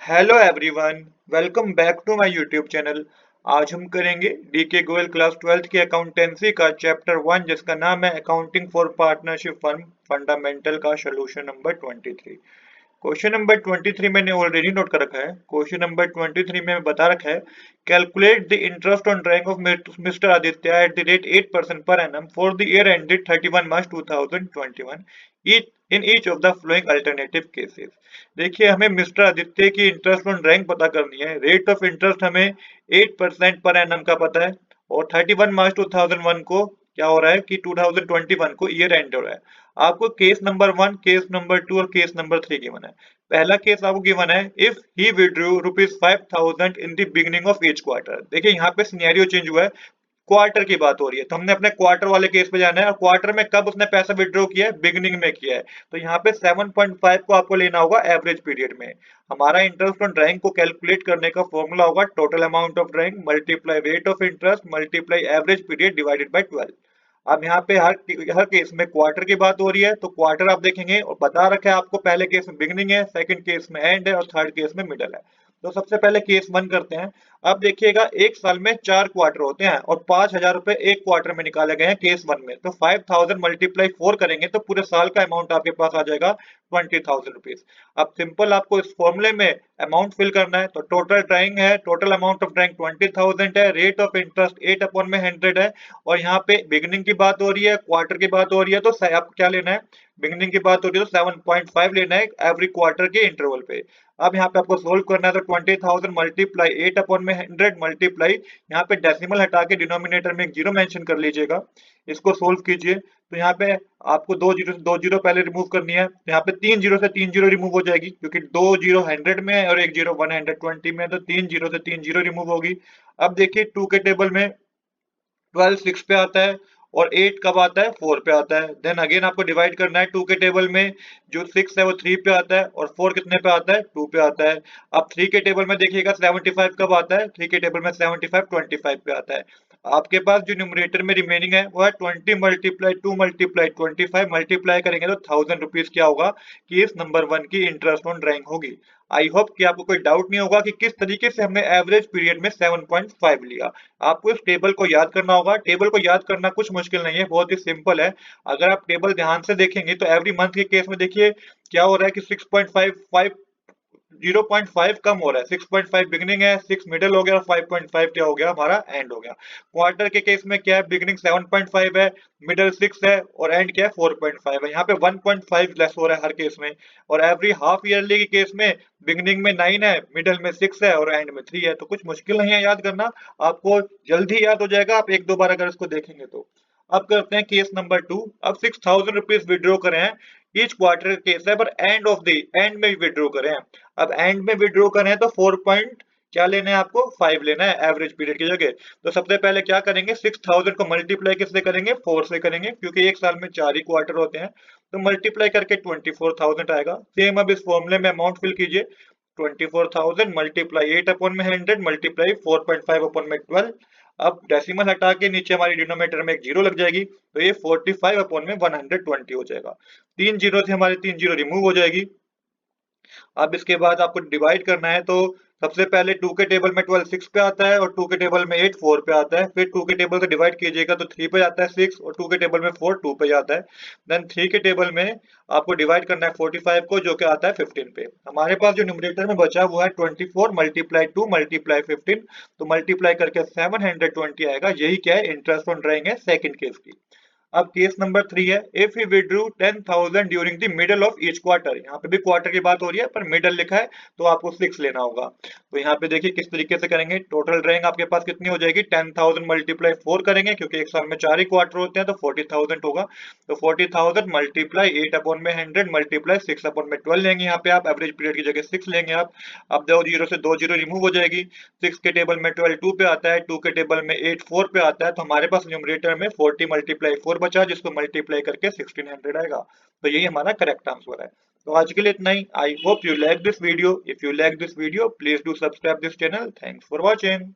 Hello everyone, welcome back to my YouTube channel. आज हम करेंगे डीके गोयल क्लास 12th की अकाउंटेंसी का चैप्टर 1 जिसका नाम है accounting for partnership firm fundamental का सोल्यूशन नंबर 23। क्वेश्चन नंबर 23 मैंने ऑलरेडी नोट कर रखा है। क्वेश्चन नंबर 23 में बता रखा है, calculate the interest on drying of mister Aditya at the rate 8% per annum for the year ended 31 March 2021 in each of the flowing alternative cases. देखिए, हमें मिस्टर आदित्य की इंटरेस्ट ऑन ड्राइंग पता करनी है। रेट ऑफ इंटरेस्ट हमें 8% per annum का पता है और 31 मार्च 2001 को क्या हो रहा है कि 2021 को ईयर एंड हो रहा है। आपको केस नंबर 1, केस नंबर 2 और केस नंबर 3 गिवन है। पहला केस आपको गिवन है, if he withdrew rupees 5000 in the beginning of each quarter. देखिए, यहाँ पे सिनेरियो चेंज हुआ है, क्वार्टर की बात हो रही है, तो हमने अपने क्वार्टर वाले केस पे जाना है और क्वार्टर में कब उसने पैसा विड्रॉ किया है, बिगिनिंग में किया है। तो यहाँ पे 7.5 को आपको लेना होगा एवरेज पीरियड में। हमारा इंटरेस्ट ऑन ड्राइंग को कैलकुलेट करने का फॉर्मूला होगा total amount of drawing multiply rate of interest multiply average period divided by 12। अब यहाँ पे हर केस में क्वार्टर की बात हो रही है, तो क्वार्टर आप देखेंगे और बता रखा है आपको, पहले केस में बिगनिंग है, सेकंड केस में एंड है और थर्ड केस में मिडल है। तो सबसे पहले केस 1 करते हैं। अब देखिएगा, एक साल में 4 क्वार्टर होते हैं और 5000 रुपए एक क्वार्टर में निकाले गए हैं केस 1 में। तो 5000 मल्टीप्लाई 4 करेंगे तो पूरे साल का अमाउंट आपके पास आ जाएगा 20,000 रुपीज। अब सिंपल आपको इस फॉर्मूले में अमाउंट फिल करना है, तो टोटल ड्राइंग है, टोटल अमाउंट ऑफ ड्राइंग 20,000 है, रेट ऑफ इंटरेस्ट 8 अपॉन में 100 है और यहाँ पे बिगनिंग की बात हो रही है, क्वार्टर की बात हो रही है, तो आपको क्या लेना है, बिगनिंग की बात हो रही है तो 7.5 लेना है एवरी क्वार्टर के इंटरवल पे। अब यहाँ पे आपको सोल्व करना है, तो 20,000 मल्टीप्लाई 8 अपॉन में 100 मल्टीप्लाई, यहाँ पे डेसिमल हटा के डिनोमिनेटर में एक जीरो मेंशन कर लीजिएगा। इसको सोल्व कीजिए, तो यहाँ पे आपको दो जीरो से दो जीरो पहले रिमूव करनी है, तो यहाँ पे 3 जीरो से 3 जीरो रिमूव हो जाएगी, क्योंकि 2 जीरो 100 में है और एक जीरो 120 में है, तो 3 जीरो से 3 जीरो रिमूव होगी। अब देखिए, 2 के टेबल में 12 6 पे आता है और 8 कब आता है, 4 पे आता है। देन अगेन आपको डिवाइड करना है, 2 के टेबल में जो 6 है वो 3 पे आता है और 4 कितने पे आता है, 2 पे आता है। अब 3 के टेबल में देखिएगा 75 कब आता है, 3 के टेबल में 75 25 पे आता है। आपके पास जो न्यूमरेटर में रिमेनिंग है वो है 20 मल्टीप्लाई 2 मल्टीप्लाई 25 मल्टीप्लाई करेंगे तो 1000 रुपीज क्या होगा कि इस नंबर 1 की इंटरेस्ट ऑन ड्राइंग होगी। आई होप कि आपको कोई डाउट नहीं होगा कि किस तरीके से हमने एवरेज पीरियड में 7.5 लिया। आपको इस टेबल को याद करना होगा। टेबल को याद करना कुछ मुश्किल नहीं है, बहुत ही सिंपल है। अगर आप टेबल ध्यान से देखेंगे तो एवरी मंथ के केस में देखिए क्या हो रहा है कि 6.55 0.5 कम हो रहा है। 6.5 बिगनिंग है, 6 मिडल हो गया और 5.5 क्या हो गया, हमारा एंड हो गया। क्वार्टर के केस में क्या है, बिगनिंग 7.5 है, मिडल 6 है और एंड क्या है 4.5 है। यहाँ पे 1.5 लेस हो रहा है हर केस में। और एवरी हाफ ईयरली के केस में बिगनिंग में 9 है, मिडल में 6 है और एंड में 3 है। तो कुछ मुश्किल नहीं है याद करना, आपको जल्दी याद हो जाएगा आप एक दो बार अगर इसको देखेंगे तो। अब करते हैं केस नंबर 2। अब 6,000 रुपीज विड्रॉ करें हैं, ईच क्वार्टर का केस है, पर एंड ऑफ द एंड में विड्रॉ करें। अब एंड में विड्रॉ करें तो 4 पॉइंट क्या लेना है, आपको 5 लेना है एवरेज पीरियड की जगह। तो सबसे पहले क्या करेंगे, 6,000 को मल्टीप्लाई किससे करेंगे, 4 से करेंगे, क्योंकि एक साल में 4 ही क्वार्टर होते हैं। तो मल्टीप्लाई करके 24,000 आएगा। सेम अब इस फॉर्मूले में अमाउंट फिल कीजिए, 24,000 मल्टीप्लाई 8 अपॉन में 100 मल्टीप्लाई 4.5 अपॉन में 12। अब डेसिमल हटा के नीचे हमारी डिनोमिनेटर में एक जीरो लग जाएगी, तो ये 45 अपॉन में 120 हो जाएगा। 3 जीरो से हमारे 3 जीरो रिमूव हो जाएगी। अब इसके बाद आपको डिवाइड करना है, तो सबसे पहले 2 के टेबल में 12 6 पे आता है और 2 के टेबल में 8 4 पे आता है। फिर 2 के टेबल से डिवाइड कीजिएगा तो 3 पे आता है 6 और 2 के टेबल में 4 2 पे आता है। देन 3 के टेबल में आपको डिवाइड करना है 45 को, जो कि आता है 15 पे। हमारे पास जो न्यूमरेटर में बचा हुआ है 24 मल्टीप्लाई 2 मल्टीप्लाई 15, तो मल्टीप्लाई करके 720 आएगा। यही क्या है, इंटरेस्ट ऑन ड्राइंग है सेकंड केस की। अब केस नंबर 3 है, if he withdrew 10,000 during the middle of each quarter. यहाँ पे भी क्वार्टर की बात हो रही है पर मिडल लिखा है, तो आपको 6 लेना होगा। तो यहाँ पे देखिए किस तरीके से करेंगे, टोटल ड्राइंग आपके पास कितनी हो जाएगी, 10,000 मल्टीप्लाई 4 करेंगे, क्योंकि एक साल में 4 ही क्वार्टर होते हैं, तो 40,000 होगा। तो 40,000 मल्टीप्लाई 8 अपॉन में 100 मल्टीप्लाई 6 अपॉन में 12 लेंगे। यहाँ पे आप एवरेज पीरियड की जगह 6 लेंगे आप। अब 2 जीरो से 2 जीरो रिमूव हो जाएगी। 6 के टेबल में 12 2 पे आता है, 2 के टेबल में 8 4 पे आता है, तो हमारे पास न्यूमरेटर में 40 मल्टीप्लाई 4 बचा, जिसको मल्टीप्लाई करके 1600 आएगा। तो यही हमारा करेक्ट आंसर है। तो आज के लिए इतना ही। I hope you like this video. If you like this video please do subscribe this channel. Thanks for watching.